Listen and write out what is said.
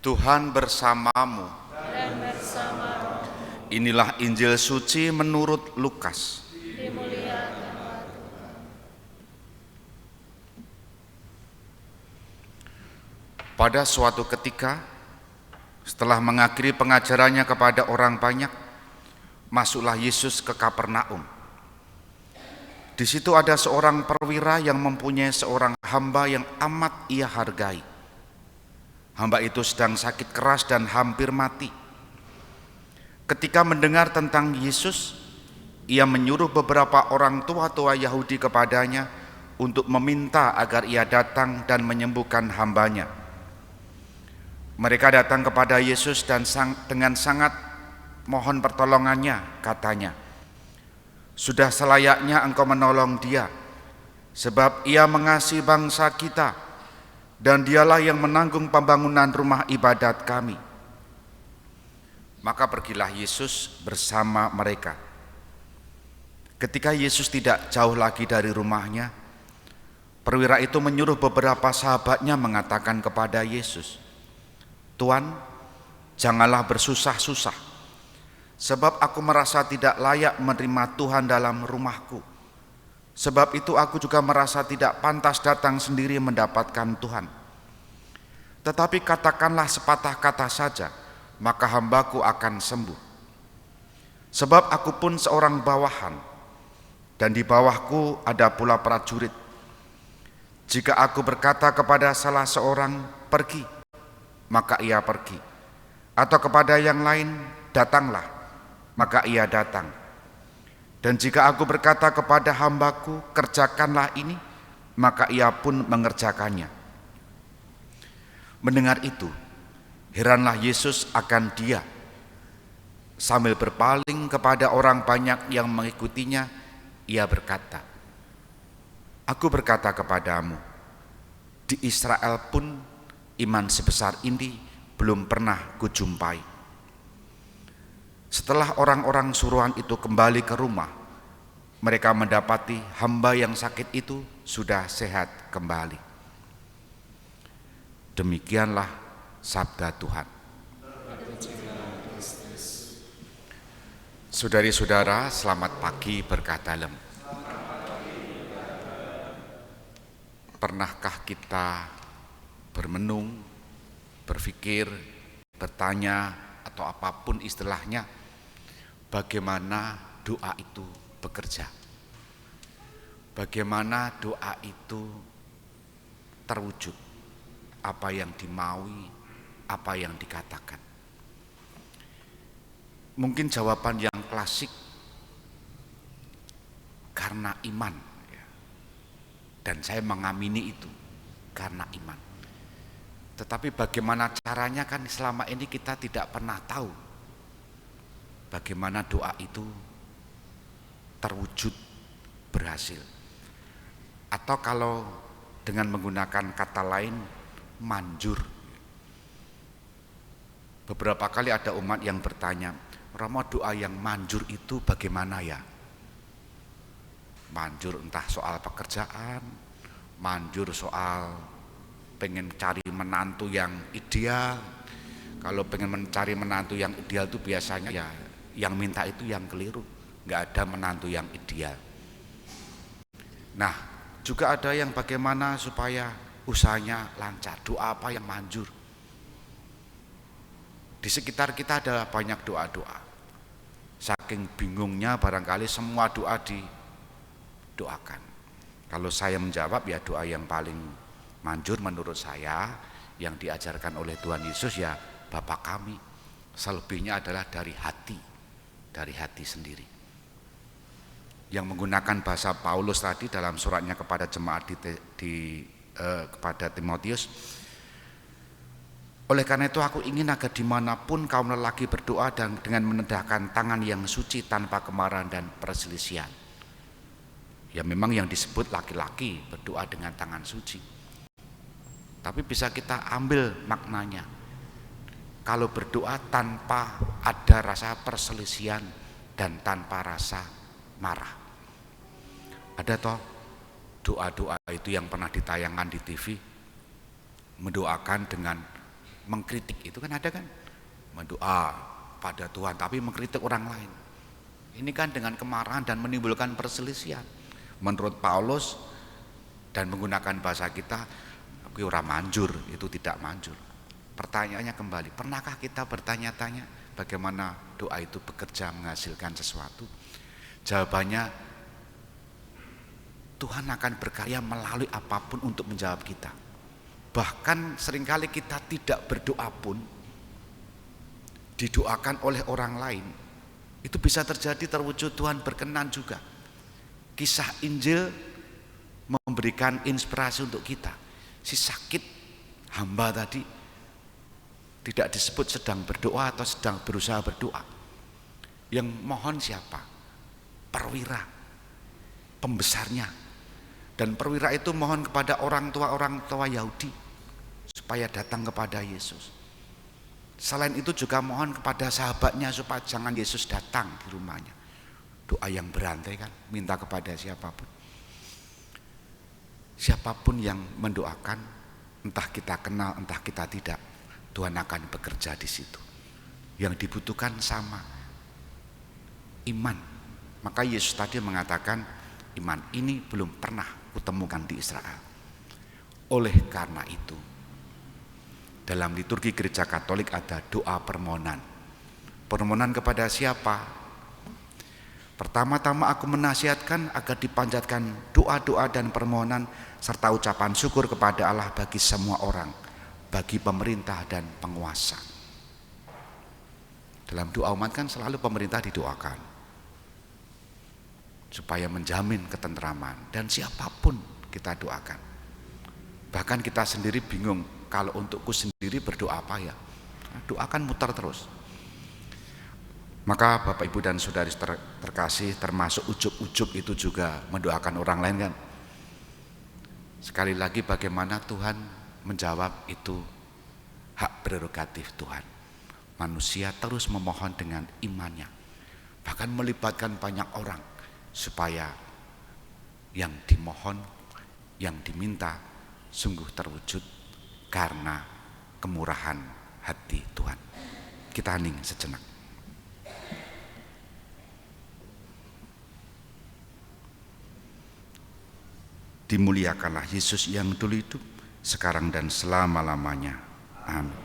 Tuhan bersamamu. Dan bersamamu. Inilah Injil suci menurut Lukas. Dimuliakanlah Tuhan. Pada suatu ketika, setelah mengakhiri pengajarannya kepada orang banyak, masuklah Yesus ke Kapernaum. Di situ ada seorang perwira yang mempunyai seorang hamba yang amat ia hargai. Hamba itu sedang sakit keras dan hampir mati. Ketika mendengar tentang Yesus, ia menyuruh beberapa orang tua-tua Yahudi kepadanya untuk meminta agar ia datang dan menyembuhkan hambanya. Mereka datang kepada Yesus dan dengan sangat mohon pertolongannya, katanya, "Sudah selayaknya engkau menolong dia, sebab ia mengasihi bangsa kita, dan dialah yang menanggung pembangunan rumah ibadat kami." Maka pergilah Yesus bersama mereka. Ketika Yesus tidak jauh lagi dari rumahnya, perwira itu menyuruh beberapa sahabatnya mengatakan kepada Yesus, "Tuan, janganlah bersusah-susah, sebab aku merasa tidak layak menerima Tuhan dalam rumahku. Sebab itu aku juga merasa tidak pantas datang sendiri mendapatkan Tuhan. Tetapi katakanlah sepatah kata saja, maka hambaku akan sembuh. Sebab aku pun seorang bawahan, dan di bawahku ada pula prajurit. Jika aku berkata kepada salah seorang, 'Pergi,' maka ia pergi. Atau kepada yang lain, 'Datanglah,' maka ia datang. Dan jika aku berkata kepada hambaku, 'Kerjakanlah ini,' maka ia pun mengerjakannya." Mendengar itu, heranlah Yesus akan dia. Sambil berpaling kepada orang banyak yang mengikutinya, ia berkata, "Aku berkata kepadamu, di Israel pun iman sebesar ini belum pernah kujumpai." Setelah orang-orang suruhan itu kembali ke rumah, mereka mendapati hamba yang sakit itu sudah sehat kembali. Demikianlah sabda Tuhan. Saudari-saudara, selamat pagi berkat dalem. Pernahkah kita bermenung, berpikir, bertanya, atau apapun istilahnya, bagaimana doa itu bekerja? Bagaimana doa itu terwujud? Apa yang dimaui, apa yang dikatakan? Mungkin jawaban yang klasik, karena iman. Dan saya mengamini itu, karena iman. Tetapi bagaimana caranya, kan selama ini kita tidak pernah tahu bagaimana doa itu terwujud, berhasil. Atau kalau dengan menggunakan kata lain, manjur. Beberapa kali ada umat yang bertanya, "Romo, doa yang manjur itu bagaimana ya?" Manjur entah soal pekerjaan, manjur soal pengen cari menantu yang ideal. Kalau pengen mencari menantu yang ideal itu biasanya ya yang minta itu yang keliru, nggak ada menantu yang ideal. Nah, juga ada yang bagaimana supaya usahanya lancar, doa apa yang manjur. Di sekitar kita ada banyak doa-doa. Saking bingungnya barangkali semua doa didoakan. Kalau saya menjawab, ya doa yang paling manjur menurut saya yang diajarkan oleh Tuhan Yesus ya Bapa kami. Selebihnya adalah dari hati sendiri. Yang menggunakan bahasa Paulus tadi dalam suratnya kepada jemaat kepada Timotius, "Oleh karena itu aku ingin agar dimanapun kaum lelaki berdoa dan dengan menendahkan tangan yang suci tanpa kemarahan dan perselisihan." Ya memang yang disebut laki-laki berdoa dengan tangan suci. Tapi bisa kita ambil maknanya. Kalau berdoa tanpa ada rasa perselisihan dan tanpa rasa marah. Ada toh doa-doa itu yang pernah ditayangkan di TV, mendoakan dengan mengkritik, itu kan ada kan, mendoa pada Tuhan tapi mengkritik orang lain. Ini kan dengan kemarahan dan menimbulkan perselisihan. Menurut Paulus dan menggunakan bahasa kita, kuwi ora manjur, itu tidak manjur. Pertanyaannya kembali, pernahkah kita bertanya-tanya bagaimana doa itu bekerja menghasilkan sesuatu? Jawabannya, Tuhan akan berkarya melalui apapun untuk menjawab kita. Bahkan seringkali kita tidak berdoa pun didoakan oleh orang lain, itu bisa terjadi, terwujud Tuhan berkenan juga. Kisah Injil memberikan inspirasi untuk kita. Si sakit hamba tadi tidak disebut sedang berdoa atau sedang berusaha berdoa. Yang mohon siapa? Perwira, pembesarnya. Dan perwira itu mohon kepada orang tua Yahudi supaya datang kepada Yesus. Selain itu juga mohon kepada sahabatnya supaya jangan Yesus datang di rumahnya. Doa yang berantai kan, minta kepada siapapun. Siapapun yang mendoakan, entah kita kenal, entah kita tidak, Tuhan akan bekerja di situ. Yang dibutuhkan sama, iman. Maka Yesus tadi mengatakan, iman ini belum pernah kutemukan di Israel. Oleh karena itu, dalam liturgi gereja Katolik ada doa permohonan. Permohonan kepada siapa? Pertama-tama aku menasihatkan agar dipanjatkan doa-doa dan permohonan serta ucapan syukur kepada Allah bagi semua orang, bagi pemerintah dan penguasa. Dalam doa umat kan selalu pemerintah didoakan supaya menjamin ketentraman, dan siapapun kita doakan. Bahkan kita sendiri bingung, kalau untukku sendiri berdoa apa ya? Doakan muter terus. Maka Bapak Ibu dan Saudari terkasih, termasuk ujub-ujub itu juga mendoakan orang lain kan. Sekali lagi bagaimana Tuhan menjawab, itu hak prerogatif Tuhan. Manusia terus memohon dengan imannya, bahkan melibatkan banyak orang supaya yang dimohon, yang diminta sungguh terwujud karena kemurahan hati Tuhan. Kita hening sejenak. Dimuliakanlah Yesus yang dulu hidup, sekarang dan selama-lamanya. Amin.